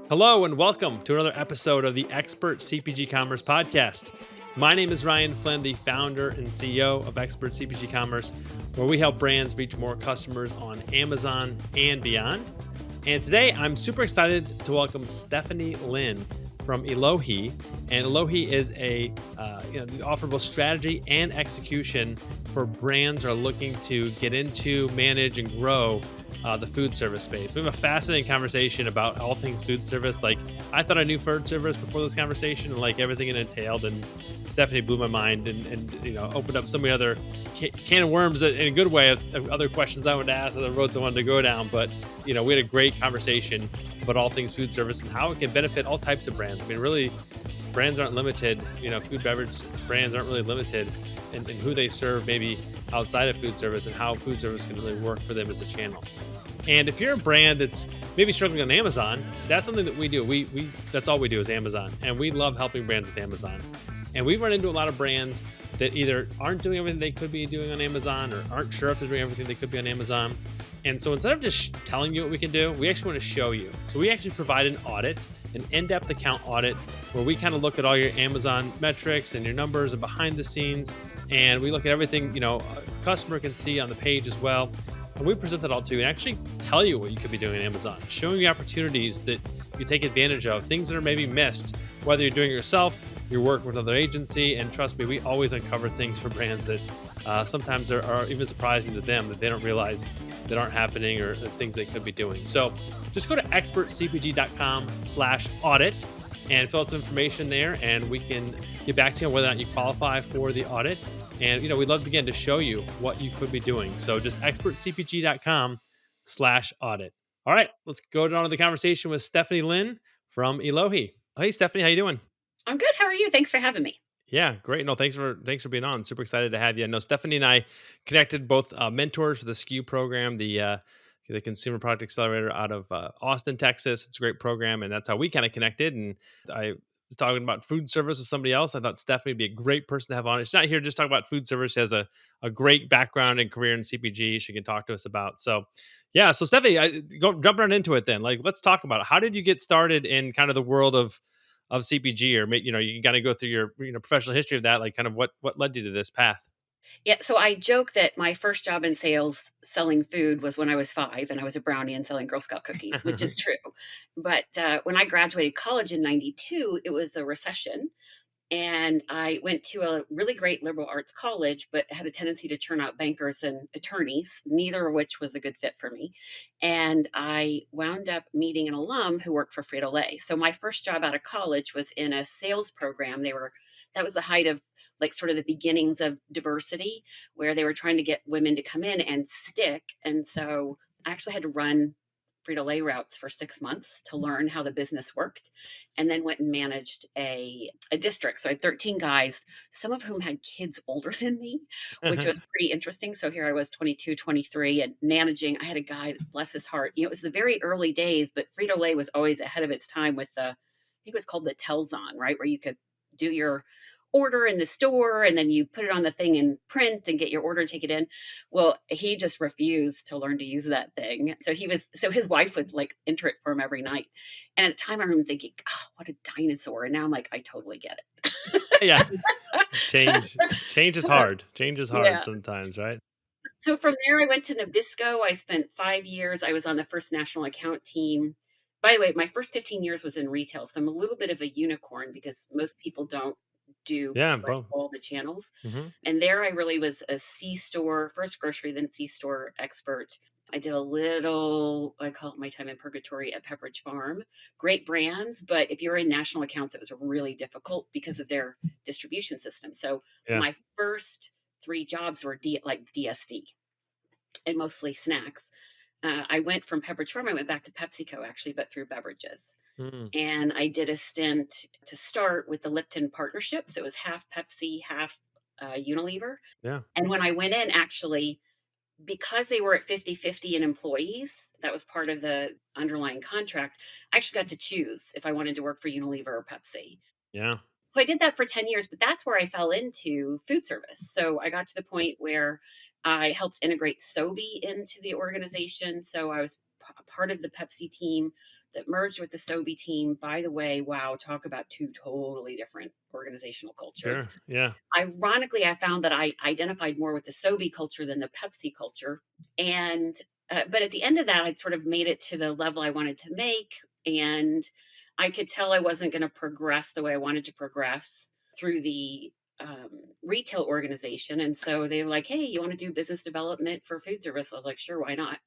Hello and welcome to another episode of the Expert CPG Commerce Podcast. My name is Ryan Flynn, the founder and CEO of Expert CPG Commerce, where we help brands reach more customers on Amazon and beyond. And today I'm super excited to welcome Stephanie Lin from Elohi. And Elohi is they offer both strategy and execution for brands who are looking to get into, manage, and grow the food service space. We have a fascinating conversation about all things food service. Like, I thought I knew food service before this conversation and like everything it entailed. And Stephanie blew my mind and opened up so many other can of worms in a good way of other questions I wanted to ask, other roads I wanted to go down. But we had a great conversation about all things food service and how it can benefit all types of brands. I mean, really, brands aren't limited. Food beverage brands aren't really limited in who they serve, maybe outside of food service, and how food service can really work for them as a channel. And if you're a brand that's maybe struggling on Amazon, that's something that we do. We that's all we do is Amazon, and we love helping brands with Amazon. And we run into a lot of brands that either aren't doing everything they could be doing on Amazon or aren't sure if they're doing everything they could be on Amazon. And so instead of just telling you what we can do, we actually want to show you. So we actually provide an audit, an in-depth account audit, where we kind of look at all your Amazon metrics and your numbers and behind the scenes. And we look at everything, a customer can see on the page as well. And we present that all to you and actually tell you what you could be doing on Amazon, showing you opportunities that you take advantage of, things that are maybe missed, whether you're doing it yourself, you're working with another agency. And trust me, we always uncover things for brands that sometimes are even surprising to them that they don't realize that aren't happening or things they could be doing. So just go to expertcpg.com/audit and fill out some information there, and we can get back to you on whether or not you qualify for the audit. And, we'd love, again, to show you what you could be doing. So just expertcpg.com/audit. All right, let's go on to the conversation with Stephanie Lin from Elohi. Hey, Stephanie, how you doing? I'm good. How are you? Thanks for having me. Yeah, great. No, thanks for being on. Super excited to have you. No, Stephanie and I connected, both mentors for the SKU program, the Consumer Product Accelerator out of Austin, Texas. It's a great program, and that's how we kind of connected. And I was talking about food service with somebody else. I thought Stephanie would be a great person to have on. She's not here to just talk about food service. She has a great background and career in CPG she can talk to us about. So, yeah. So, Stephanie, jump right into it then. Like, let's talk about it. How did you get started in kind of the world of CPG, or you can kind of go through your professional history of that, like kind of what led you to this path. Yeah, so I joke that my first job in sales selling food was when I was 5 and I was a brownie and selling Girl Scout cookies, which is true. But when I graduated college in 92, it was a recession. And I went to a really great liberal arts college, but had a tendency to churn out bankers and attorneys, neither of which was a good fit for me. And I wound up meeting an alum who worked for Frito-Lay. So my first job out of college was in a sales program. That was the height of like sort of the beginnings of diversity, where they were trying to get women to come in and stick. And so I actually had to run Frito-Lay routes for 6 months to learn how the business worked, and then went and managed a district. So I had 13 guys, some of whom had kids older than me, which was pretty interesting. So here I was 22, 23 and managing. I had a guy, bless his heart, it was the very early days, but Frito-Lay was always ahead of its time with I think it was called the Telzon, right? Where you could do your order in the store and then you put it on the thing in print and get your order and take it in. Well, he just refused to learn to use that thing. So his wife would like enter it for him every night. And at the time I remember thinking, oh, what a dinosaur. And now I'm like, I totally get Yeah, it. change is hard. Change is hard Yeah. sometimes, right? So from there I went to Nabisco. I spent 5 years. I was on the first national account team. By the way, my first 15 years was in retail. So I'm a little bit of a unicorn because most people don't do Yeah, like both. all the channels. Hmm. And there I really was a C-store, first grocery, then C-store expert. I did a little, I call it my time in purgatory at Pepperidge Farm. Great brands, but if you're in national accounts, it was really difficult because of their distribution system. So Yeah. my first 3 jobs were like DSD and mostly snacks. I went from Pepperidge Farm, I went back to PepsiCo actually, but through beverages. Mm. And I did a stint to start with the Lipton partnership. So it was half Pepsi, half Unilever. Yeah. And when I went in, actually, because they were at 50-50 in employees, that was part of the underlying contract, I actually got to choose if I wanted to work for Unilever or Pepsi. Yeah. So I did that for 10 years, but that's where I fell into food service. So I got to the point where I helped integrate Sobe into the organization. So I was part of the Pepsi team that merged with the Sobe team. By the way, wow, talk about two totally different organizational cultures. Sure. Yeah. Ironically, I found that I identified more with the Sobe culture than the Pepsi culture. And, but at the end of that, I'd sort of made it to the level I wanted to make. And I could tell I wasn't going to progress the way I wanted to progress through the retail organization. And so they were like, hey, you want to do business development for food service? I was like, sure, why not?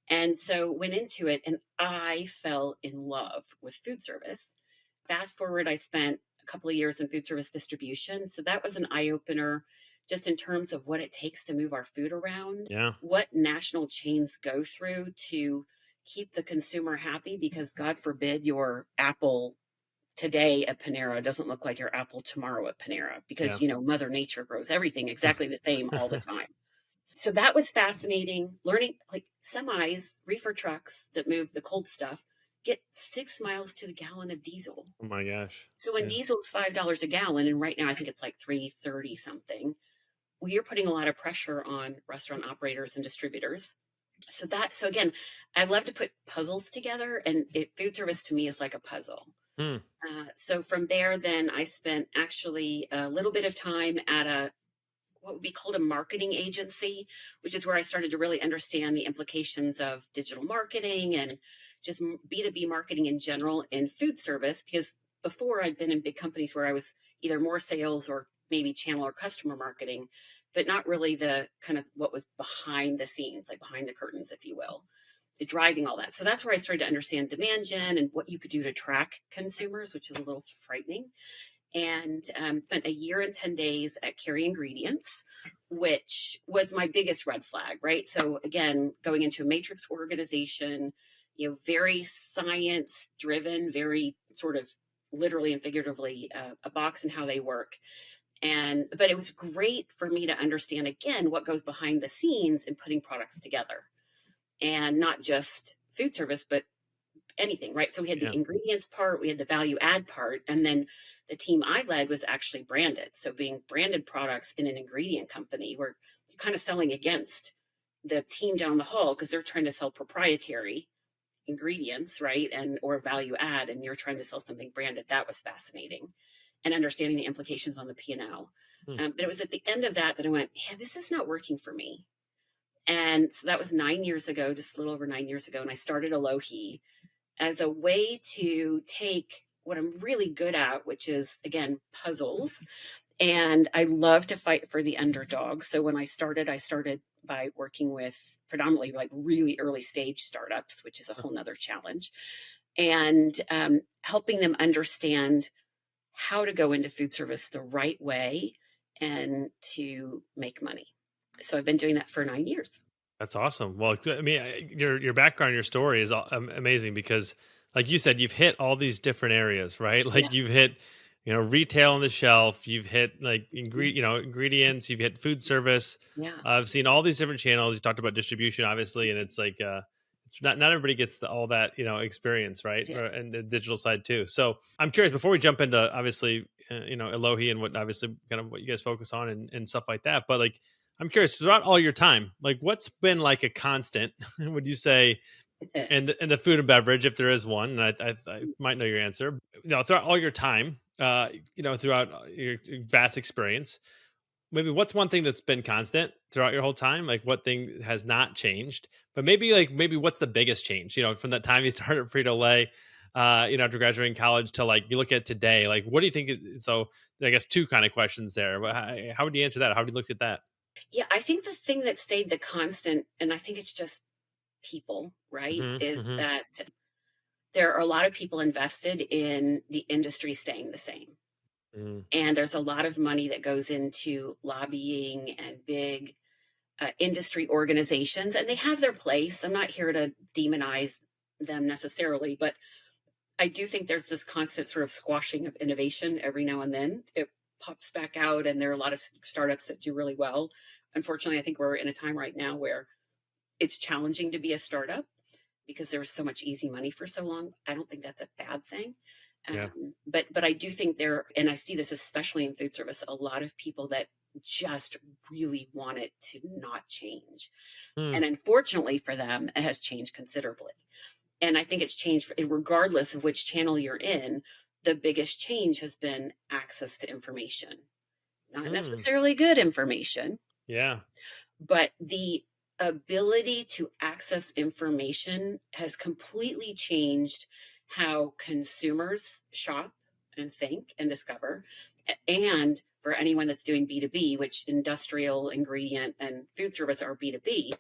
And so went into it and I fell in love with food service. Fast forward, I spent a couple of years in food service distribution. So that was an eye opener just in terms of what it takes to move our food around, Yeah. what national chains go through to keep the consumer happy, because God forbid your apple today at Panera doesn't look like your apple tomorrow at Panera, Yeah. because, Mother Nature grows everything exactly the same all the time. So that was fascinating. Learning like semis, reefer trucks that move the cold stuff get 6 miles to the gallon of diesel. Oh my gosh. So when Yeah. diesel's $5 a gallon, and right now I think it's like 3.30 something, we are putting a lot of pressure on restaurant operators and distributors. So again, I love to put puzzles together, and food service to me is like a puzzle. Hmm. So from there, then I spent actually a little bit of time at what would be called a marketing agency, which is where I started to really understand the implications of digital marketing and just B2B marketing in general in food service. Because before, I'd been in big companies where I was either more sales or maybe channel or customer marketing, but not really the kind of what was behind the scenes, like behind the curtains, if you will, driving all that. So that's where I started to understand demand gen and what you could do to track consumers, which is a little frightening. And spent a year and 10 days at Carry Ingredients, which was my biggest red flag, right? So again, going into a matrix organization, very science driven, very sort of literally and figuratively a box and how they work. But it was great for me to understand again what goes behind the scenes in putting products together, and not just food service, but anything, right? So we had the Yeah. ingredients part, we had the value add part, and then the team I led was actually branded. So being branded products in an ingredient company where you're kind of selling against the team down the hall because they're trying to sell proprietary ingredients, right? And or value add, and you're trying to sell something branded. That was fascinating. And understanding the implications on the P&L. Hmm. But it was at the end of that I went, yeah, this is not working for me. And so that was 9 years ago, just a little over 9 years ago. And I started Elohi as a way to take what I'm really good at, which is, again, puzzles. And I love to fight for the underdog. So when I started by working with predominantly like really early stage startups, which is a whole nother challenge, and helping them understand how to go into food service the right way and to make money. So I've been doing that for 9 years. That's awesome. Well, I mean, your background, your story is amazing because, like you said, you've hit all these different areas, right? Yeah. Like you've hit, retail on the shelf. You've hit like ingredients. You've hit food service. Yeah. I've seen all these different channels. You talked about distribution, obviously, and it's like it's not everybody gets all that experience, right? Yeah. And the digital side too. So I'm curious before we jump into obviously Elohi and what obviously kind of what you guys focus on and stuff like that, but like I'm curious throughout all your time, like what's been like a constant, would you say, in the food and beverage, if there is one, and I might know your answer, throughout all your time, throughout your vast experience, maybe what's one thing that's been constant throughout your whole time? Like what thing has not changed, but maybe what's the biggest change, from that time you started Frito-Lay, after graduating college to like, you look at today, like, what do you think? So I guess two kind of questions there, but how would you answer that? How would you look at that? Yeah, I think the thing that stayed the constant, and I think it's just people, right, Hmm. is Hmm. that there are a lot of people invested in the industry staying the same. Mm, And there's a lot of money that goes into lobbying and big industry organizations, and they have their place. I'm not here to demonize them necessarily, but I do think there's this constant sort of squashing of innovation every now and then. It pops back out, and there are a lot of startups that do really well. Unfortunately, I think we're in a time right now where it's challenging to be a startup because there was so much easy money for so long. I don't think that's a bad thing. yeah. But I do think there, and I see this especially in food service, a lot of people that just really want it to not change. Hmm. And unfortunately for them, it has changed considerably. And I think it's changed regardless of which channel you're in. The biggest change has been access to information, not Hmm. necessarily good information, Yeah. but the ability to access information has completely changed how consumers shop and think and discover. And for anyone that's doing B2B, which industrial, ingredient, and food service are B2B,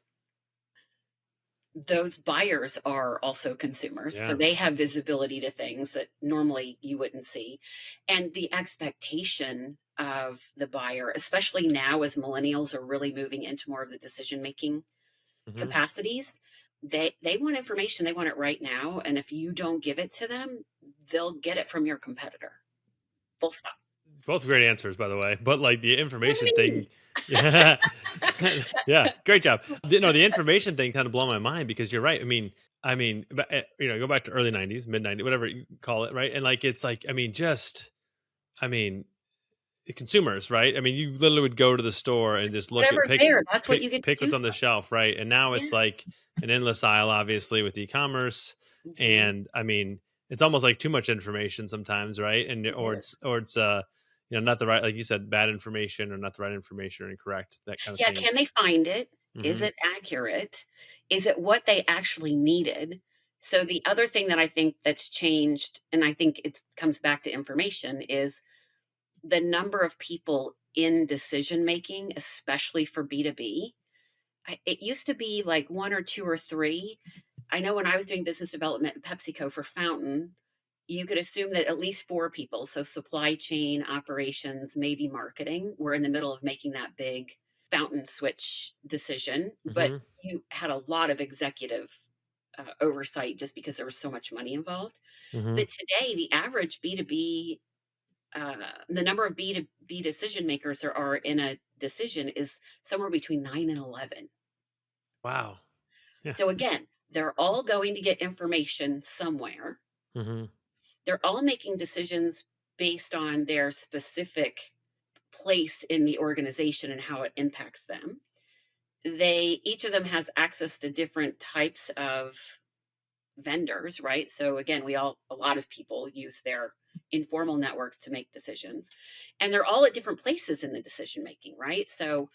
those buyers are also consumers. So Yeah. they have visibility to things that normally you wouldn't see. And the expectation of the buyer, especially now as millennials are really moving into more of the decision making Hmm. capacities, they want information, they want it right now. And if you don't give it to them, they'll get it from your competitor. Full stop. Both great answers, by the way. But like the What do information you thing, mean? yeah, yeah, great job. No, the information thing kind of blew my mind because you're right. Go back to early '90s, mid '90s, whatever you call it, right? And like it's like, I mean, consumers, right? I mean, you literally would go to the store and just look at Whatever's there, that's what you get to pick what's choose on the from. shelf, right? And now Yeah. it's like an endless aisle, obviously, with e-commerce. Hmm. And I mean, it's almost like too much information sometimes, right? And It is. or it's not the right, like you said, bad information or not the right information or incorrect, that kind of Yeah, can things. they find it? Is Hmm. it accurate? Is it what they actually needed? So the other thing that I think that's changed, and I think it comes back to information, is the number of people in decision making, especially for B2B. It used to be like one or two or three. I know when I was doing business development at PepsiCo for Fountain, you could assume that at least four people, so supply chain, operations, maybe marketing, were in the middle of making that big Fountain switch decision. But Hmm. you had a lot of executive oversight just because there was so much money involved. Hmm. But today, the average B2B, the number of B2B decision makers there are in a decision is somewhere between 9 and 11. Wow. Yeah. So again, they're all going to get information somewhere. Hmm. They're all making decisions based on their specific place in the organization and how it impacts them. They each of them has access to different types of vendors, right? So again, a lot of people use their informal networks to make decisions, and they're all at different places in the decision making, right? So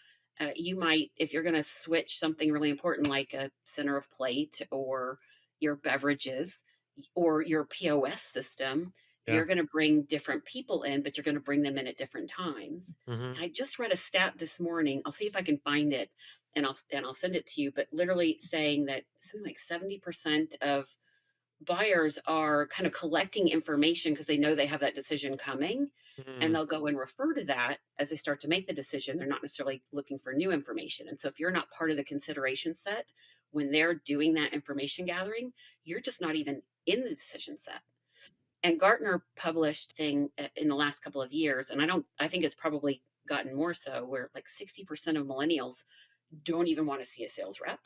you might, if you're going to switch something really important like a center of plate or your beverages or your POS system, Yeah. you're going to bring different people in, but you're going to bring them in at different times. Hmm. And I just read a stat this morning. I'll see if I can find it and I'll send it to you, but literally saying that something like 70% of buyers are kind of collecting information because they know they have that decision coming, and Hmm. they'll go and refer to that as they start to make the decision. They're not necessarily looking for new information. And so if you're not part of the consideration set when they're doing that information gathering, you're just not even in the decision set. And Gartner published thing in the last couple of years, and I think it's probably gotten more so, where like 60% of millennials don't even want to see a sales rep,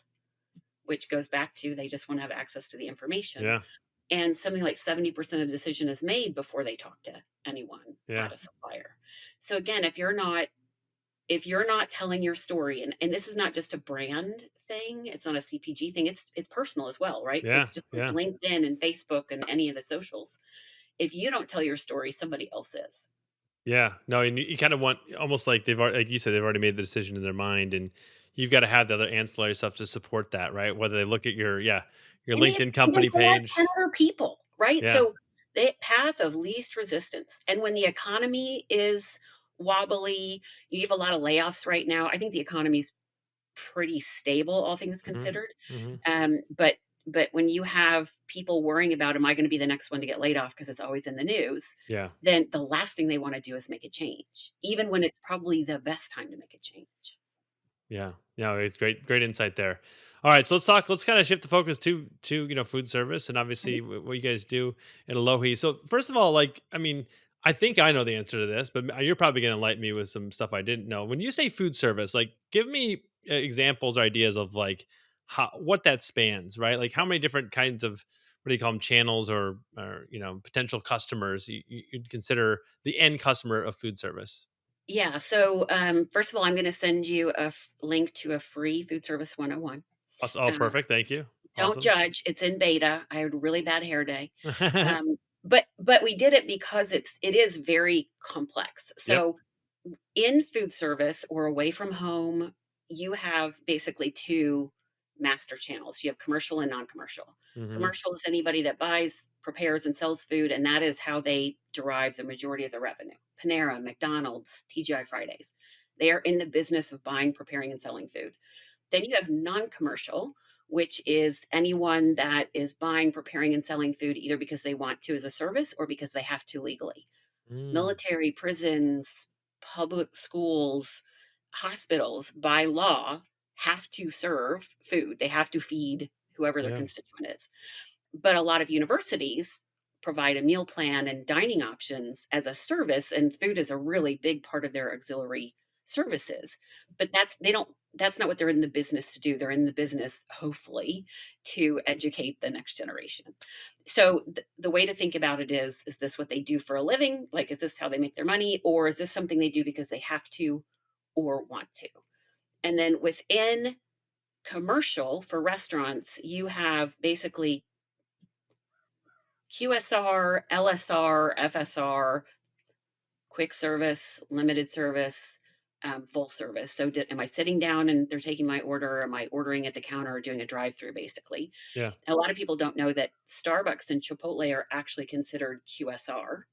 which goes back to they just want to have access to the information. Yeah. And something like 70% of the decision is made before they talk to anyone Yeah. at a supplier. So again, if you're not telling your story, and this is not just a brand thing, it's not a CPG thing, it's personal as well, right? So Yeah. it's just like Yeah. LinkedIn and Facebook and any of the socials. If you don't tell your story, somebody else is. Yeah, no, and you kind of want almost like they've already, like you said, they've already made the decision in their mind, and you've got to have the other ancillary stuff to support that, right? Whether they look at your And they have LinkedIn to convince company the last 10 page, other people, right? yeah, So the path of least resistance. And when the economy is wobbly, you have a lot of layoffs right now. I think the economy's pretty stable, all things hmm considered. hmm But when you have people worrying about, am I going to be the next one to get laid off because it's always in the news, yeah, then the last thing they want to do is make a change, even when it's probably the best time to make a change. yeah, yeah. It's great insight there. All right, so let's talk. Let's kind of shift the focus to food service and obviously what you guys do at Elohi. So first of all, like, I mean, I think I know the answer to this, but you're probably going to enlighten me with some stuff I didn't know. When you say food service, like, give me examples or ideas of like how what that spans, right? Like, how many different kinds of what do you call them, channels or potential customers you'd consider the end customer of food service? Yeah. So, first of all, I'm going to send you a link to a free food service 101. Oh, Um, perfect. Thank you. don't Awesome. judge. It's in beta. I had a really bad hair day. But we did it because it is very complex. Yep. So in food service or away from home, you have basically two master channels. You have commercial and non-commercial. Hmm. Commercial is anybody that buys, prepares, and sells food, and that is how they derive the majority of the revenue. Panera, McDonald's, TGI Fridays. They are in the business of buying, preparing, and selling food. Then you have non-commercial, which is anyone that is buying, preparing, and selling food either because they want to as a service or because they have to legally. Mm, Military, prisons, public schools, hospitals, by law, have to serve food. They have to feed whoever their yeah. constituent is. But a lot of universities provide a meal plan and dining options as a service, and food is a really big part of their auxiliary services. But that's not what they're in the business to do. They're in the business, hopefully, to educate the next generation. So the way to think about it is this what they do for a living? Like, is this how they make their money? Or is this something they do because they have to or want to? And then within commercial for restaurants, you have basically QSR, LSR, FSR, quick service, limited service, full service. So, am I sitting down and they're taking my order? Am I ordering at the counter or doing a drive through, basically? Yeah. A lot of people don't know that Starbucks and Chipotle are actually considered QSR,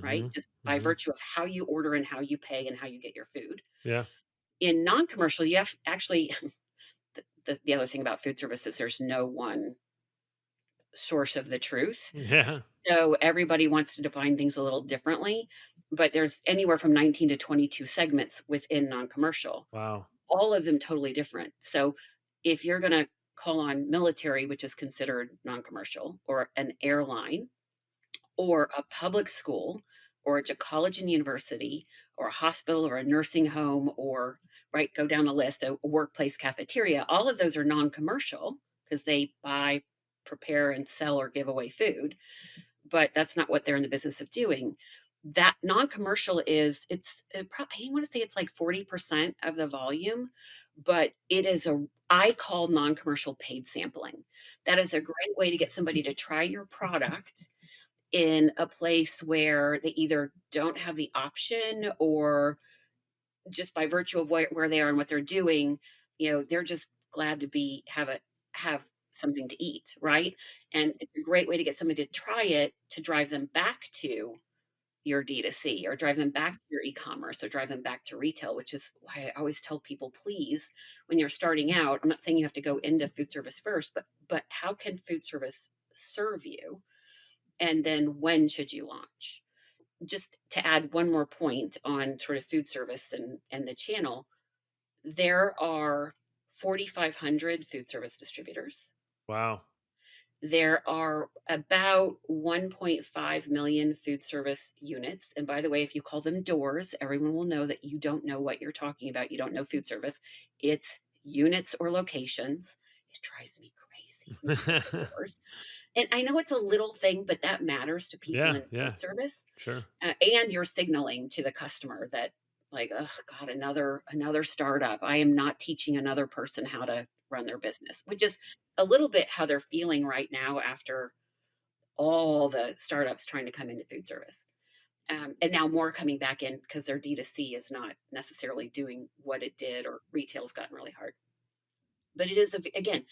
right? Hmm. Just by Hmm. virtue of how you order and how you pay and how you get your food. Yeah. In non commercial, you have actually, the other thing about food service is there's no one source of the truth. Yeah. So everybody wants to define things a little differently, but there's anywhere from 19 to 22 segments within non-commercial, Wow. all of them totally different. So if you're going to call on military, which is considered non-commercial, or an airline, or a public school, or a college and university, or a hospital, or a nursing home, or right, go down the list, a workplace cafeteria, all of those are non-commercial because they buy, prepare, and sell or give away food, but that's not what they're in the business of doing. That non-commercial is I want to say it's like 40% of the volume, but it is a I call non-commercial paid sampling. That is a great way to get somebody to try your product in a place where they either don't have the option or just by virtue of where they are and what they're doing, they're just glad to have something to eat, right? And it's a great way to get somebody to try it to drive them back to your D2C or drive them back to your e-commerce or drive them back to retail, which is why I always tell people, please, when you're starting out, I'm not saying you have to go into food service first, but how can food service serve you? And then when should you launch? Just to add one more point on sort of food service and the channel, there are 4,500 food service distributors. Wow. There are about 1.5 million food service units. And by the way, if you call them doors, everyone will know that you don't know what you're talking about. You don't know food service. It's units or locations. It drives me crazy when people say doors. And I know it's a little thing, but that matters to people Yeah. in Yeah. food service. Sure. And you're signaling to the customer that, like, oh god, another startup. I am not teaching another person how to run their business, which is a little bit how they're feeling right now after all the startups trying to come into food service. And now more coming back in because their D2C is not necessarily doing what it did, or retail's gotten really hard. But it is, again,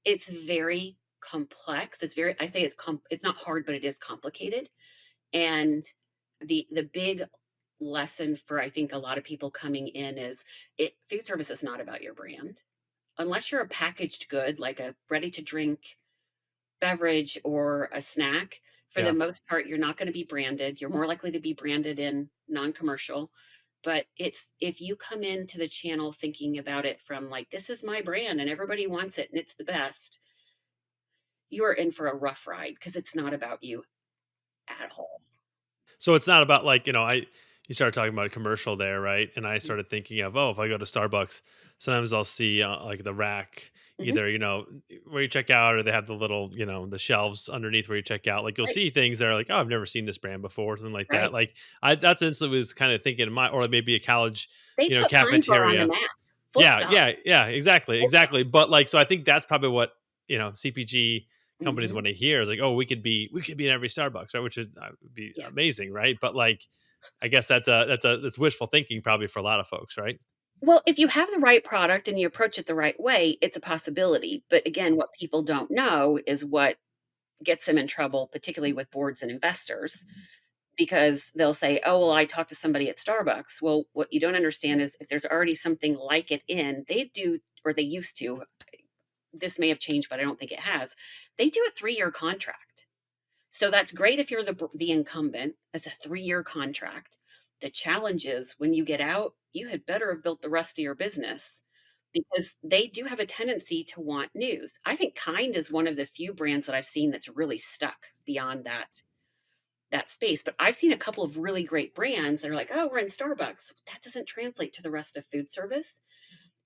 it's very complex. I say it's not hard, but it is complicated. And the big lesson for, I think, a lot of people coming in is, food service is not about your brand. Unless you're a packaged good, like a ready to drink beverage or a snack, for the Yeah. most part, you're not going to be branded. You're more likely to be branded in non-commercial. But it's if you come into the channel thinking about it from like, this is my brand and everybody wants it and it's the best, you are in for a rough ride because it's not about you at all. So it's not about like, You started talking about a commercial there, right? And I started thinking of, oh, if I go to Starbucks, sometimes I'll see like the rack, Mhm. either, where you check out, or they have the little, the shelves underneath where you check out. Like you'll Right, see things that are like, oh, I've never seen this brand before, something like that. right. Like that's instantly was kind of thinking in my, or maybe a college, They put Pine Bar on the cafeteria. map, full Yeah, stop, yeah, yeah, exactly, full stop. exactly. But like, so I think that's probably what CPG companies Mhm. want to hear is like, oh, we could be in every Starbucks, right? Which is would be Yeah. amazing, right? But like, I guess that's wishful thinking probably for a lot of folks, right? Well, if you have the right product and you approach it the right way, it's a possibility, but again, what people don't know is what gets them in trouble, particularly with boards and investors, because they'll say, "Oh, well, I talked to somebody at Starbucks." Well, what you don't understand is if there's already something like it in, they do, or they used to, this may have changed, but I don't think it has. They do a 3-year contract. So that's great if you're the incumbent. It's a 3-year contract. The challenge is when you get out, you had better have built the rest of your business because they do have a tendency to want news. I think Kind is one of the few brands that I've seen that's really stuck beyond that space. But I've seen a couple of really great brands that are like, "Oh, we're in Starbucks." That doesn't translate to the rest of food service.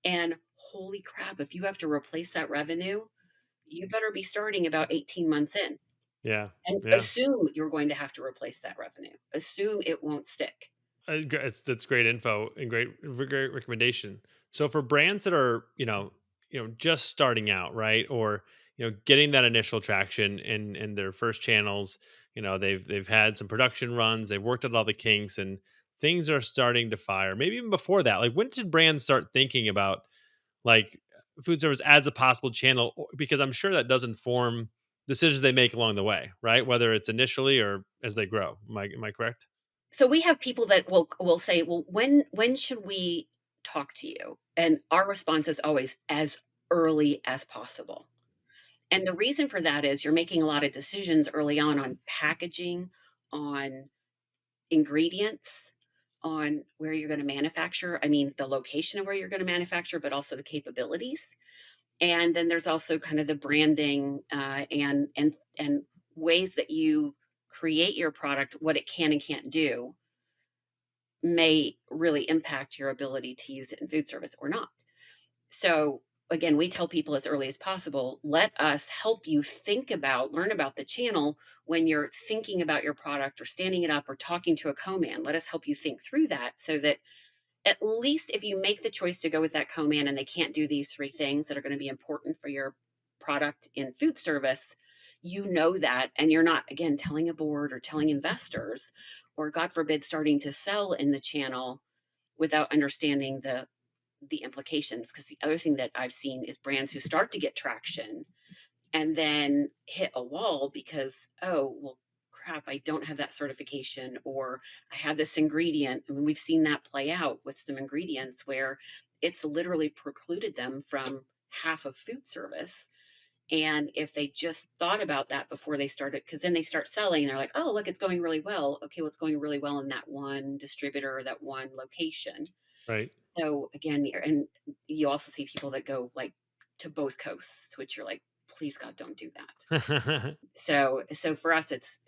And holy crap, if you have to replace that revenue, you better be starting about 18 months in Yeah, and yeah. assume you're going to have to replace that revenue. Assume it won't stick. That's great info and great recommendation. So for brands that are just starting out, right, or getting that initial traction in their first channels, they've had some production runs, they've worked out all the kinks, and things are starting to fire. Maybe even before that, like when should brands start thinking about like food service as a possible channel? Because I'm sure that does inform decisions they make along the way, right? Whether it's initially or as they grow. Am I correct? So we have people that will say, "Well, when should we talk to you?" And our response is always as early as possible. And the reason for that is you're making a lot of decisions early on packaging, on ingredients, on where you're going to manufacture. I mean, the location of where you're going to manufacture, but also the capabilities. And then there's also kind of the branding and ways that you create your product, what it can and can't do, may really impact your ability to use it in food service or not. So again, we tell people as early as possible, let us help you learn about the channel when you're thinking about your product or standing it up or talking to a co-man. Let us help you think through that so that at least if you make the choice to go with that co-man and they can't do these 3 things that are going to be important for your product in food service, you know that, and you're not, again, telling a board or telling investors, or God forbid, starting to sell in the channel without understanding the implications. Because the other thing that I've seen is brands who start to get traction and then hit a wall because, oh, well, crap, I don't have that certification, or I had this ingredient. I mean, we've seen that play out with some ingredients where it's literally precluded them from half of food service. And if they just thought about that before they started, because then they start selling and they're like, oh, look, it's going really well. Okay, what's going really well in that one distributor, that one location? Right. So again, and you also see people that go like to both coasts, which you're like, please God, don't do that. So for us, it's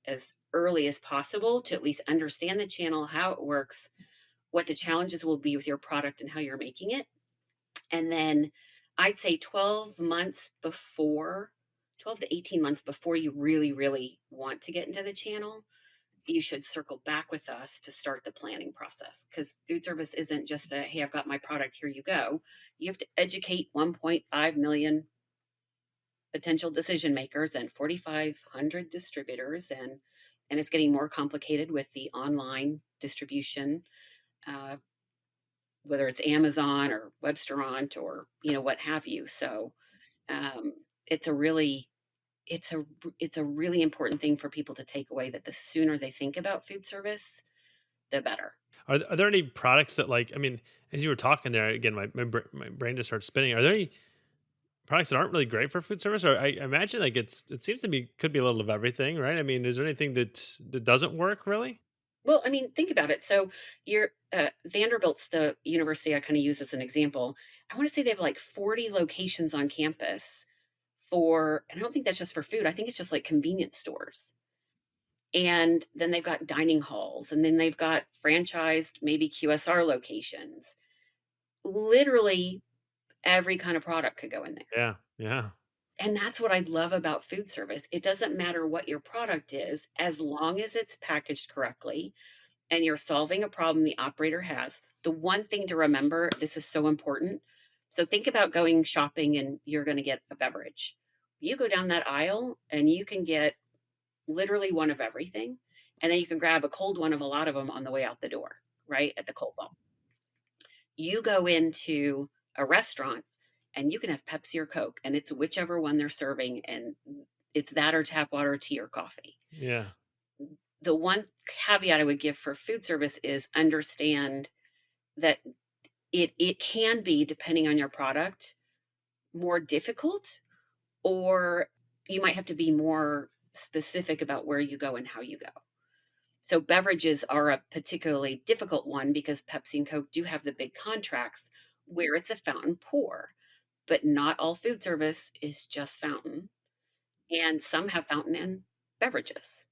as early as possible to at least understand the channel, how it works, what the challenges will be with your product and how you're making it. And then I'd say 12 to 18 months before you really, really want to get into the channel, you should circle back with us to start the planning process, because food service isn't just a, hey, I've got my product, here you go. You have to educate 1.5 million potential decision makers and 4,500 distributors, and it's getting more complicated with the online distribution, uh, whether it's Amazon or Websteront or what have you. So um, it's a really it's a it's a really important thing for people to take away, that the sooner they think about food service, the better. Are there any products that like, I mean, as you were talking there, again, my brain just starts spinning. Are there any products that aren't really great for food service? Or I imagine like it seems to be could be a little of everything, right? I mean, is there anything that doesn't work really? Well, I mean, think about it. So, your Vanderbilt's the university I kind of use as an example. I want to say they have like 40 locations on campus and I don't think that's just for food. I think it's just like convenience stores. And then they've got dining halls, and then they've got franchised, maybe QSR locations. Literally every kind of product could go in there. Yeah. Yeah. And that's what I love about food service. It doesn't matter what your product is, as long as it's packaged correctly and you're solving a problem the operator has. The one thing to remember, this is so important. So think about going shopping and you're going to get a beverage. You go down that aisle and you can get literally one of everything. And then you can grab a cold one of a lot of them on the way out the door, right? At the cold vault. You go into a restaurant and you can have Pepsi or Coke, and it's whichever one they're serving, and it's that or tap water, tea, or coffee. Yeah. The one caveat I would give for food service is understand that it can be, depending on your product, more difficult, or you might have to be more specific about where you go and how you go. So beverages are a particularly difficult one because Pepsi and Coke do have the big contracts where it's a fountain pour, but not all food service is just fountain, and some have fountain and beverages.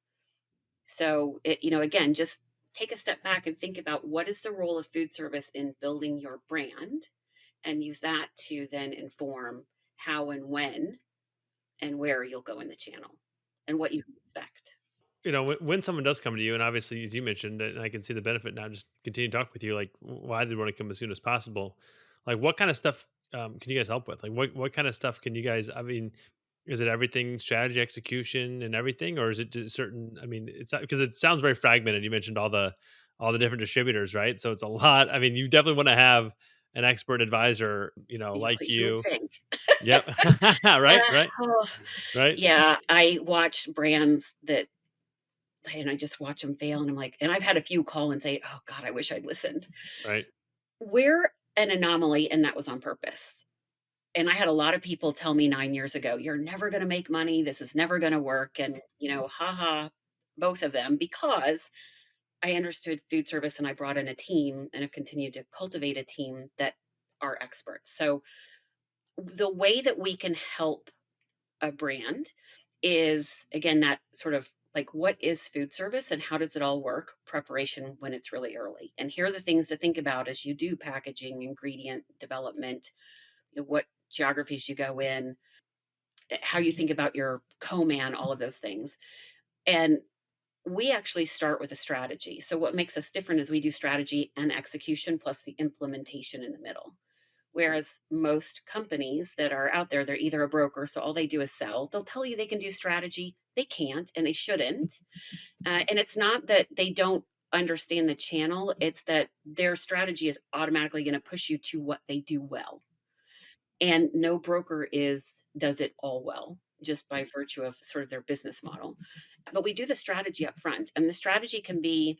So again, just take a step back and think about what is the role of food service in building your brand, and use that to then inform how and when and where you'll go in the channel and what you can expect. When someone does come to you, and obviously, as you mentioned, and I can see the benefit now, just continue to talk with you, like why they want to come as soon as possible. Like, what kind of stuff can you guys help with? Like, what kind of stuff can you guys? I mean, is it everything, strategy, execution, and everything, or is it just certain? I mean, it's not because it sounds very fragmented. You mentioned all the different distributors, right? So it's a lot. I mean, you definitely want to have an expert advisor, like You would you. think. Yep. Right. Right. Oh, Right. yeah, I watch brands that and I just watch them fail, and I'm like and I've had a few call and say, "Oh god, I wish I'd listened." Right. We're an anomaly, and that was on purpose. And I had a lot of people tell me 9 years ago, "You're never gonna make money, this is never gonna work," and, ha ha, both of them, because I understood food service and I brought in a team and have continued to cultivate a team that are experts. So, the way that we can help a brand is, again, that sort of like, what is food service and how does it all work? Preparation when it's really early. And here are the things to think about as you do packaging, ingredient development, what geographies you go in, how you think about your co-man, all of those things. And we actually start with a strategy. So what makes us different is we do strategy and execution plus the implementation in the middle. Whereas most companies that are out there, they're either a broker, so all they do is sell. They'll tell you they can do strategy. They can't, and they shouldn't. And it's not that they don't understand the channel, it's that their strategy is automatically going to push you to what they do well. And no broker does it all well just by virtue of sort of their business model. But we do the strategy up front, and the strategy can be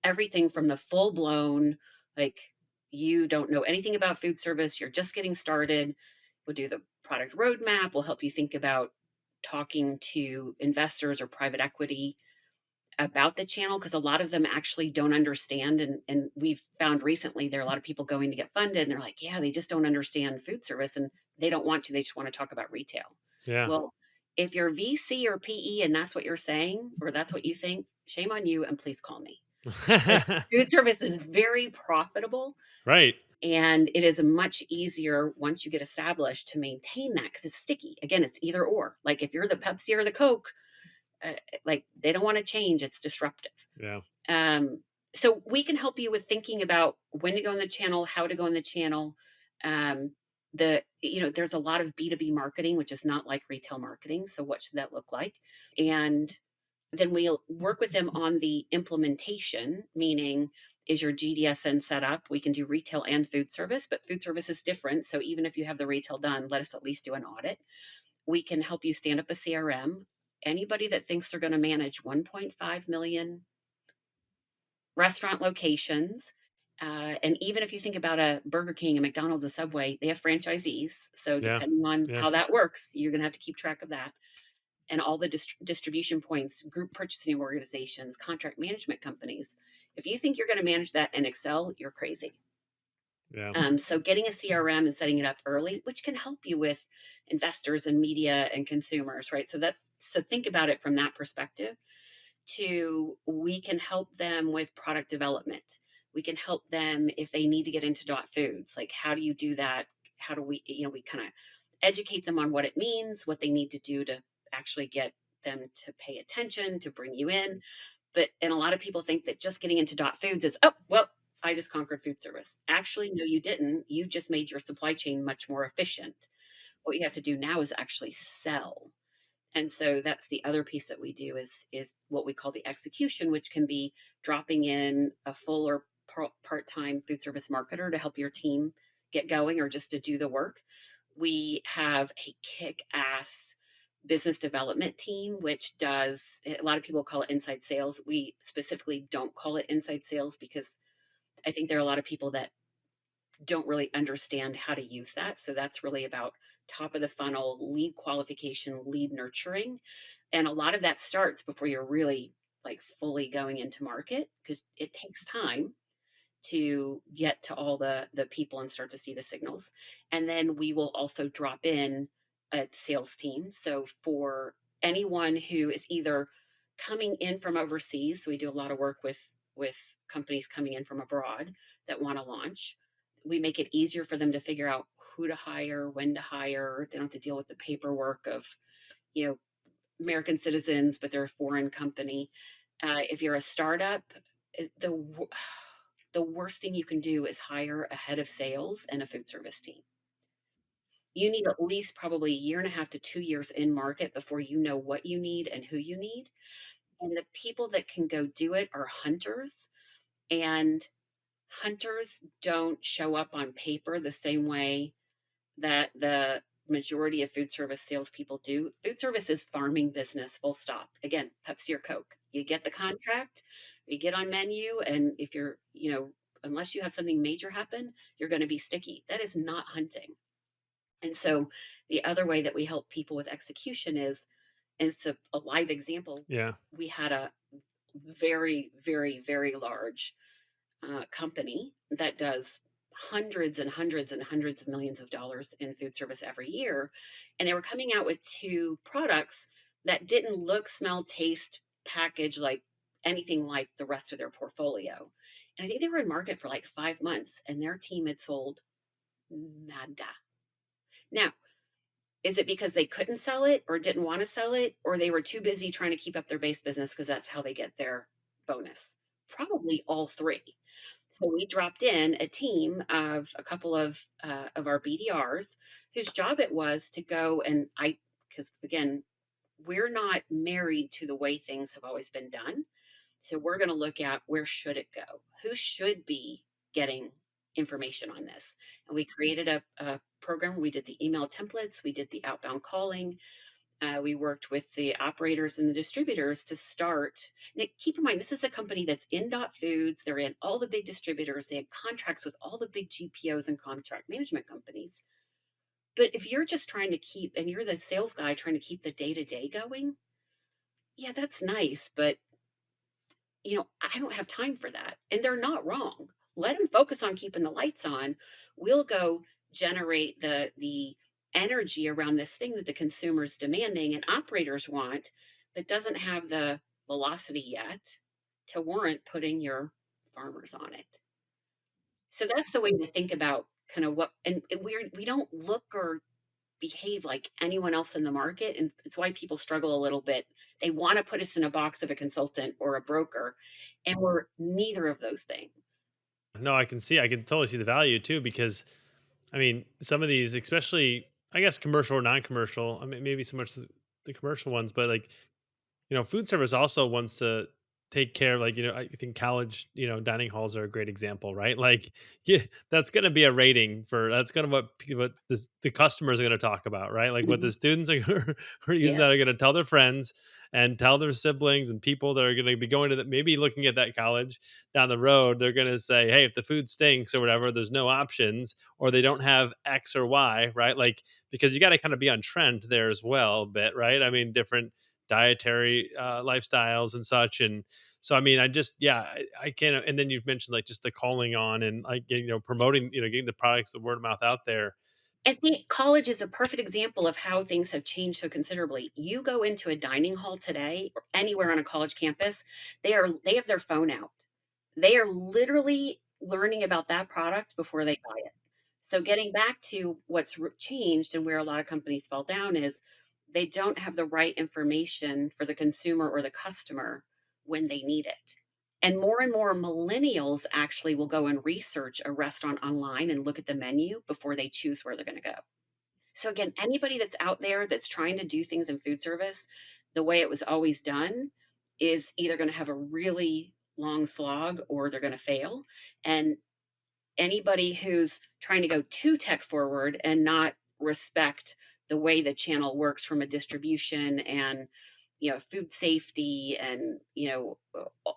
everything from the full blown, like, you don't know anything about food service, you're just getting started. We'll do the product roadmap, we'll help you think about talking to investors or private equity about the channel, because a lot of them actually don't understand. And we've found recently there are a lot of people going to get funded and they're like, yeah, they just don't understand food service and they don't want to, they just want to talk about retail. Yeah. Well, if you're VC or PE and that's what you're saying, or that's what you think, shame on you and please call me. Like, food service is very profitable, Right. and it is much easier once you get established to maintain that because it's sticky. Again, it's either or. Like if you're the Pepsi or the Coke, uh, like they don't want to change. It's disruptive. Yeah. Um, so we can help you with thinking about when to go in the channel, how to go in the channel. There's a lot of B2B marketing, which is not like retail marketing. So what should that look like? And then we'll work with them on the implementation, meaning is your GDSN set up? We can do retail and food service, but food service is different. So even if you have the retail done, let us at least do an audit. We can help you stand up a CRM. Anybody that thinks they're going to manage 1.5 million restaurant locations, and even if you think about a Burger King, a McDonald's, a Subway, they have franchisees. So Yeah. depending on Yeah. how that works, you're going to have to keep track of that. And all the distribution points, group purchasing organizations, contract management companies. If you think you're going to manage that in Excel, you're crazy. Yeah. So getting a CRM and setting it up early, which can help you with investors and media and consumers, right? So think about it from that perspective. to we can help them with product development. We can help them if they need to get into dot foods. Like, how do you do that? How do we, we kind of educate them on what it means, what they need to do to actually get them to pay attention, to bring you in. And a lot of people think that just getting into dot foods is, oh, well, I just conquered food service. Actually, no, you didn't. You just made your supply chain much more efficient. What you have to do now is actually sell. And so that's the other piece that we do is what we call the execution, which can be dropping in a full or part-time food service marketer to help your team get going or just to do the work. We have a kick-ass business development team, which does a lot of people call it inside sales. We specifically don't call it inside sales because I think there are a lot of people that don't really understand how to use that. So that's really about top of the funnel lead qualification, lead nurturing. And a lot of that starts before you're really like fully going into market because it takes time to get to all the people and start to see the signals. And then we will also drop in a sales team. So for anyone who is either coming in from overseas, so we do a lot of work with companies coming in from abroad that want to launch. We make it easier for them to figure out who to hire, when to hire. They don't have to deal with the paperwork of, you know, American citizens, but they're a foreign company. If you're a startup, the worst thing you can do is hire a head of sales and a food service team. You need at least probably a year and a half to 2 years in market before you know what you need and who you need. And the people that can go do it are hunters. And hunters don't show up on paper the same way that the majority of food service salespeople do. Food service is farming business, full stop. Again, Pepsi or Coke. You get the contract, you get on menu, and if you're, unless you have something major happen, you're going to be sticky. That is not hunting. And so the other way that we help people with execution is, and it's a live example. Yeah. We had a very, very, very large company that does hundreds and hundreds and hundreds of millions of dollars in food service every year. And they were coming out with two products that didn't look, smell, taste, package like anything like the rest of their portfolio. And I think they were in market for like 5 months and their team had sold nada. Now, is it because they couldn't sell it or didn't want to sell it, or they were too busy trying to keep up their base business because that's how they get their bonus? Probably all three. So we dropped in a team of a couple of our BDRs whose job it was to go and because again, we're not married to the way things have always been done. So we're going to look at where should it go? Who should be getting information on this? And we created a program. We did the email templates. We did the outbound calling. We worked with the operators and the distributors to start. Now, keep in mind, this is a company that's in Dot Foods. They're in all the big distributors. They had contracts with all the big GPOs and contract management companies. But if you're just trying to and you're the sales guy trying to keep the day to day going, yeah, that's nice. But, I don't have time for that. And they're not wrong. Let them focus on keeping the lights on. We'll go generate the energy around this thing that the consumer's demanding and operators want, but doesn't have the velocity yet to warrant putting your farmers on it. So that's the way to think about kind of what, and we don't look or behave like anyone else in the market. And it's why people struggle a little bit. They want to put us in a box of a consultant or a broker, and we're neither of those things. No, I can totally see the value too, because I mean, some of these, especially, I guess, commercial or non-commercial, I mean, maybe so much the commercial ones, but like, food service also wants to take care of, like, I think college, dining halls are a great example, right? Like, yeah, that's going to be a rating for, that's going to what the customers are going to talk about, right? Like what Mhm. the students are, are using Yeah. that are going to tell their friends and tell their siblings and people that are going to be going to that, maybe looking at that college down the road. They're going to say, hey, if the food stinks or whatever, there's no options, or they don't have X or Y, right? Like, because you got to kind of be on trend there as well, a bit, right? I mean, different dietary lifestyles and such. And so, I mean, I just, yeah, I can't. And then you've mentioned like just the calling on and like, promoting, getting the products, the word of mouth out there. I think college is a perfect example of how things have changed so considerably. You go into a dining hall today or anywhere on a college campus, they have their phone out. They are literally learning about that product before they buy it. So getting back to what's changed and where a lot of companies fall down is they don't have the right information for the consumer or the customer when they need it. And more millennials actually will go and research a restaurant online and look at the menu before they choose where they're going to go. So again, anybody that's out there that's trying to do things in food service the way it was always done is either going to have a really long slog or they're going to fail. And anybody who's trying to go too tech forward and not respect the way the channel works from a distribution and food safety and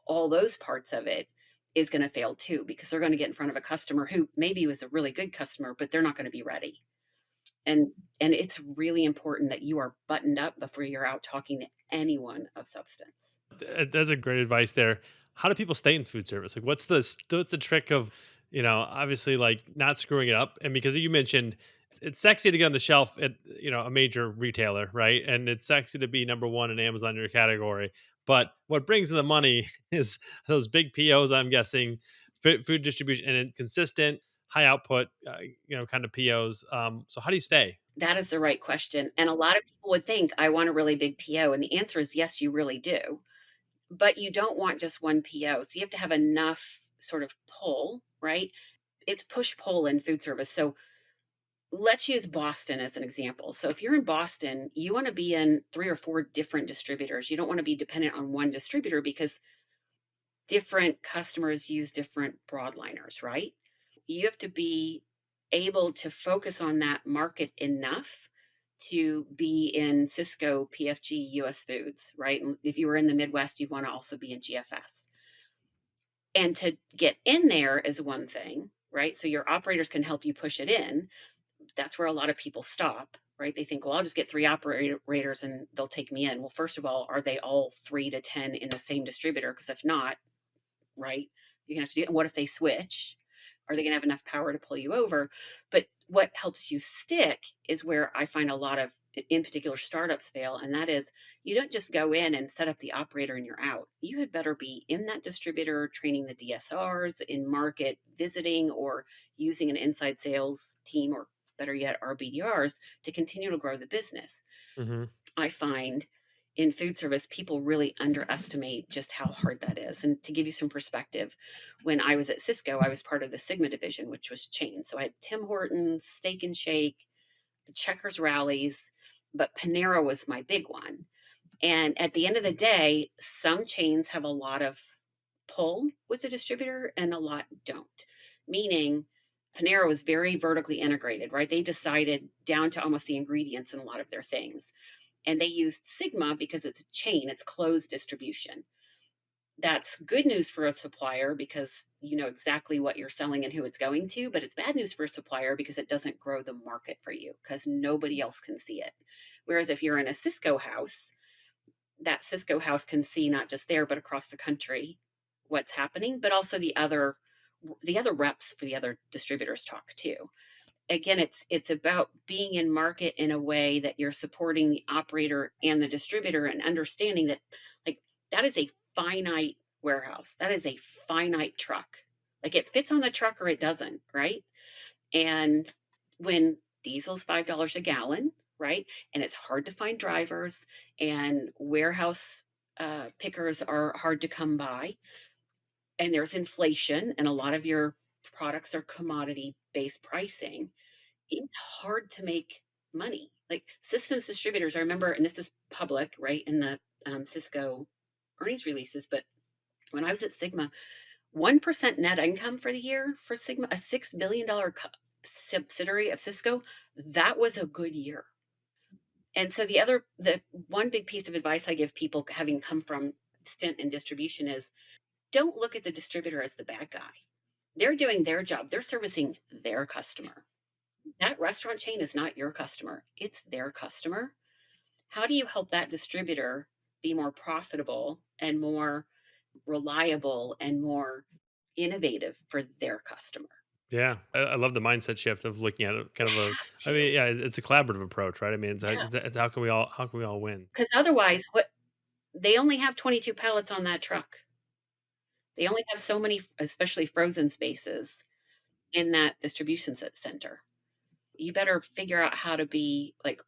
all those parts of it is going to fail too because they're going to get in front of a customer who maybe was a really good customer but they're not going to be ready. And it's really important that you are buttoned up before you're out talking to anyone of substance. That's a great advice there. How do people stay in food service? Like, what's the trick of, obviously like not screwing it up? And because you mentioned it's sexy to get on the shelf at a major retailer, right? And it's sexy to be number one in Amazon in your category. But what brings in the money is those big POs. I'm guessing food distribution and consistent high output, kind of POs. So how do you stay? That is the right question, and a lot of people would think, "I want a really big PO," and the answer is yes, you really do, but you don't want just one PO, so you have to have enough sort of pull, right? It's push-pull in food service, so let's use Boston as an example. So if you're in Boston, you wanna be in 3 or 4 different distributors. You don't wanna be dependent on one distributor because different customers use different broadliners, right? You have to be able to focus on that market enough to be in Cisco, PFG, US Foods, right? And if you were in the Midwest, you'd want to also be in GFS. And to get in there is one thing, right? So your operators can help you push it in. That's where a lot of people stop, right? They think, well, I'll just get three operators and they'll take me in. Well, first of all, are they all 3 to 10 in the same distributor? Because if not, right? You're gonna have to do. And what if they switch? Are they gonna have enough power to pull you over? But what helps you stick is where I find a lot of, in particular, startups fail, and that is you don't just go in and set up the operator and you're out. You had better be in that distributor, training the DSRs, in market visiting, or using an inside sales team, or better yet, our BDRs to continue to grow the business. Hmm. I find in food service, people really underestimate just how hard that is. And to give you some perspective, when I was at Cisco, I was part of the Sigma division, which was chain. So I had Tim Hortons, Steak and Shake, Checkers Rallies, but Panera was my big one. And at the end of the day, some chains have a lot of pull with the distributor and a lot don't. Meaning, Panera was very vertically integrated, right? They decided down to almost the ingredients in a lot of their things, and they used Sigma because it's a chain, it's closed distribution. That's good news for a supplier because you know exactly what you're selling and who it's going to, but it's bad news for a supplier because it doesn't grow the market for you because nobody else can see it. Whereas if you're in a Cisco house, that Cisco house can see not just there but across the country what's happening, but also the other reps for the other distributors talk too. Again, it's about being in market in a way that you're supporting the operator and the distributor and understanding that like that is a finite warehouse. That is a finite truck. Like it fits on the truck or it doesn't, right? And when diesel's $5 a gallon, right? And it's hard to find drivers and warehouse pickers are hard to come by and there's inflation and a lot of your products are commodity based pricing, it's hard to make money. Like systems distributors, I remember, and this is public, right, in the Cisco earnings releases, but when I was at Sigma, 1% net income for the year for Sigma, a $6 billion subsidiary of Cisco, that was a good year. And so the one big piece of advice I give people having come from stint in distribution is don't look at the distributor as the bad guy. They're doing their job. They're servicing their customer. That restaurant chain is not your customer, it's their customer. How do you help that distributor be more profitable and more reliable and more innovative for their customer? Yeah, I love the mindset shift of looking at it You kind of a. have I mean, to. yeah, it's a collaborative approach, right? I mean, Yeah, it's how can we all win? because otherwise, what they only have 22 pallets on that truck. They only have so many, especially frozen spaces in that distribution center. You better figure out how to be, like,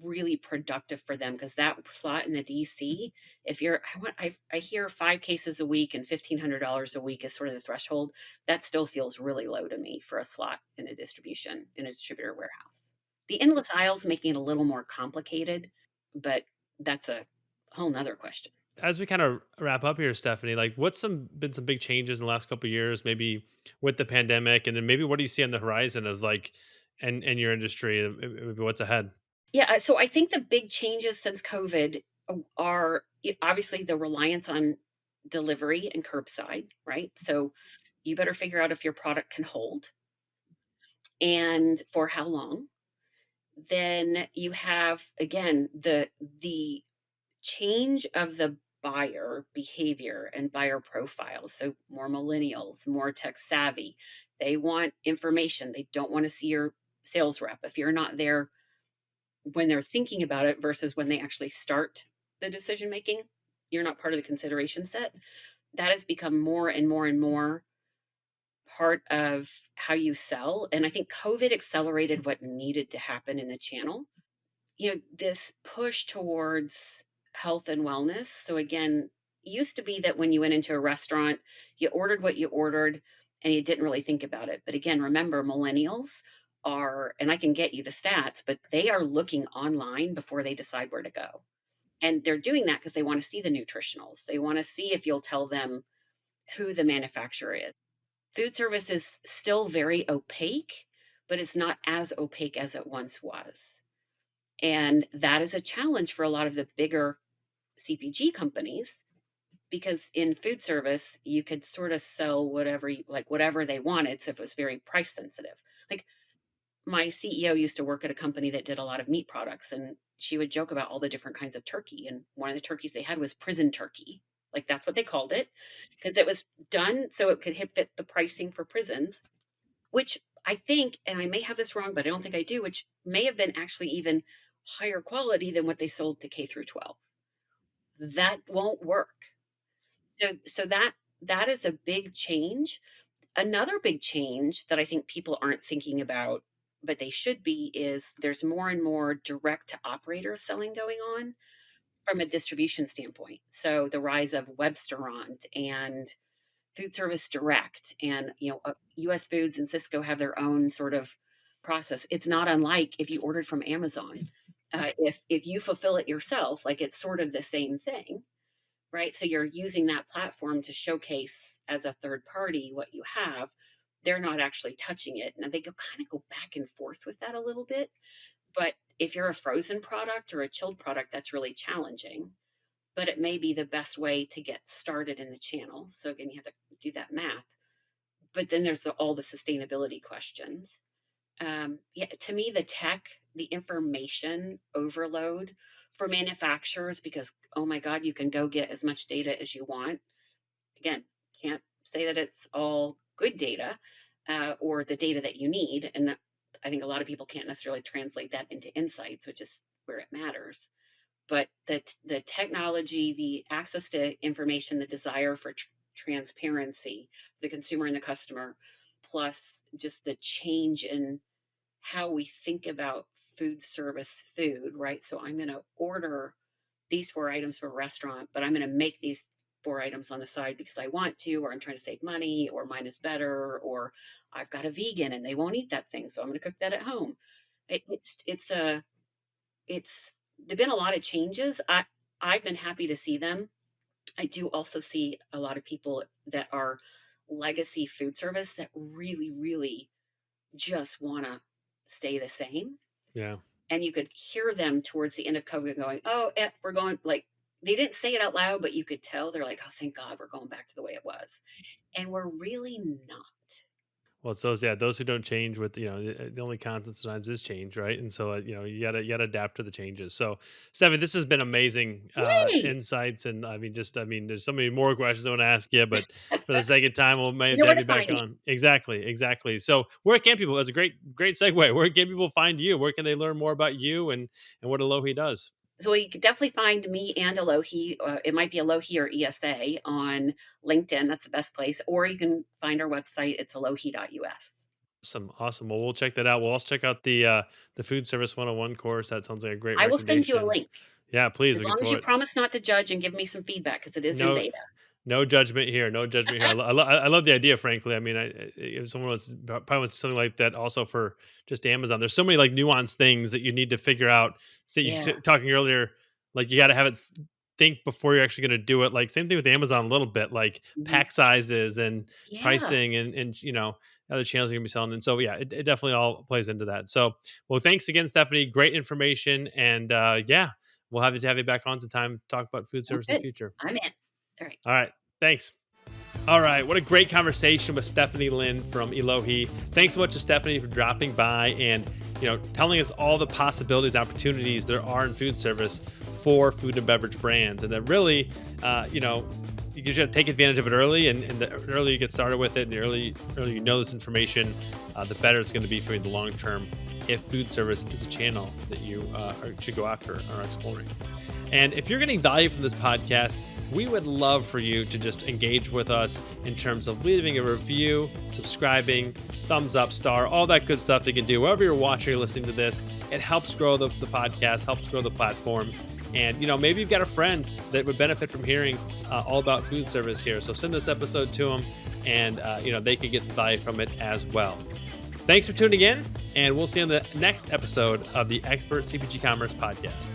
really productive for them because that slot in the DC, if you're I hear 5 cases a week and $1,500 a week is sort of the threshold. That still feels really low to me for a slot in a distributor warehouse. The endless aisles making it a little more complicated, but that's a whole 'nother question. As we kind of wrap up here, Stephanie, like what's some big changes in the last couple of years, maybe with the pandemic, and then maybe what do you see on the horizon of like, and your industry, maybe what's ahead? Yeah, so I think the big changes since COVID are obviously the reliance on delivery and curbside, right? So you better figure out if your product can hold and for how long. Then you have again the change of the buyer behavior and buyer profile. So more millennials, more tech savvy. They want information. They don't want to see your sales rep. If you're not there when they're thinking about it versus when they actually start the decision making, you're not part of the consideration set. That has become more and more and more part of how you sell. And I think COVID accelerated what needed to happen in the channel. This push towards health and wellness. So, again, it used to be that when you went into a restaurant, you ordered what you ordered and you didn't really think about it. But again, remember, millennials are, and I can get you the stats, but they are looking online before they decide where to go. And they're doing that because they want to see the nutritionals. They want to see if you'll tell them who the manufacturer is. Food service is still very opaque, but it's not as opaque as it once was. And that is a challenge for a lot of the bigger CPG companies because in food service, you could sort of sell whatever like whatever they wanted. So if it was very price sensitive. Like my CEO used to work at a company that did a lot of meat products and she would joke about all the different kinds of turkey. And one of the turkeys they had was prison turkey. Like that's what they called it because it was done so it could fit the pricing for prisons, which I think, and I may have this wrong, but I don't think I do, which may have been actually even higher quality than what they sold to K through 12. That won't work. So that is a big change. Another big change that I think people aren't thinking about, but they should be, is there's more and more direct to operator selling going on from a distribution standpoint. So the rise of Webstaurant and Food Service Direct and US Foods and Cisco have their own sort of process. It's not unlike if you ordered from Amazon. If you fulfill it yourself, like it's sort of the same thing, right? So you're using that platform to showcase as a third party what you have. They're not actually touching it. Now they go back and forth with that a little bit, but if you're a frozen product or a chilled product, that's really challenging, but it may be the best way to get started in the channel. So again, you have to do that math. But then there's all the sustainability questions. Yeah, to me, the tech, the information overload for manufacturers, because oh my God, you can go get as much data as you want. Again, can't say that it's all good data or the data that you need. And I think a lot of people can't necessarily translate that into insights, which is where it matters. But the technology, the access to information, the desire for transparency, the consumer and the customer, plus just the change in how we think about food service food, right? So I'm going to order these 4 items for a restaurant, but I'm going to make these 4 items on the side because I want to, or I'm trying to save money, or mine is better, or I've got a vegan and they won't eat that thing, so I'm going to cook that at home. It's there've been a lot of changes. I've been happy to see them. I do also see a lot of people that are legacy food service that really, really just want to stay the same. Yeah. And you could hear them towards the end of COVID going, "Oh, we're going," like they didn't say it out loud, but you could tell they're like, "Oh, thank God we're going back to the way it was." And we're really not. Well, it's those who don't change with, the only constant sometimes is change, right? And so, you gotta adapt to the changes. So, Stephanie, this has been amazing Yay! insights, and there's so many more questions I want to ask you, but for the sake of time, we'll You maybe know where have to you back find me. on. Exactly, exactly. So, where can people? That's a great segue. Where can people find you? Where can they learn more about you and what Elohi does? So you could definitely find me and Elohi. It might be Elohi or ESA on LinkedIn. That's the best place. Or you can find our website. It's elohi.us. Awesome, awesome. Well, we'll check that out. We'll also check out the food service 101 course. That sounds like a great I will send you a recommendation. link Yeah, please. as We can long as you throw it. promise not to judge and give me some feedback because it is in No, beta. no judgment here. No judgment here. I love the idea. Frankly, I mean, if someone probably wants something like that, also for just Amazon. There's so many like nuanced things that you need to figure out. So you Yeah. talking earlier, like you got to have it think before you're actually going to do it. Like same thing with Amazon a little bit, like Mhm. pack sizes and Yeah. pricing and other channels you're gonna be selling. And so yeah, it definitely all plays into that. So well, thanks again, Stephanie. Great information, and yeah, we'll have you back on sometime to talk about food Sounds service in the good. future. I'm in. All right. All right. Thanks. All right. What a great conversation with Stephanie Lynn from Elohi. Thanks so much to Stephanie for dropping by and, telling us all the possibilities, opportunities there are in food service for food and beverage brands. And that really, you just have to take advantage of it early. And the earlier you get started with it and the earlier you know this information, the better it's going to be for you in the long term if food service is a channel that you should go after or are exploring. And if you're getting value from this podcast, we would love for you to just engage with us in terms of leaving a review, subscribing, thumbs up, star, all that good stuff you can do. Wherever you're watching or listening to this, it helps grow the podcast, helps grow the platform. And, maybe you've got a friend that would benefit from hearing all about food service here. So send this episode to them and, they could get some value from it as well. Thanks for tuning in, and we'll see you on the next episode of the Expert CPG Commerce Podcast.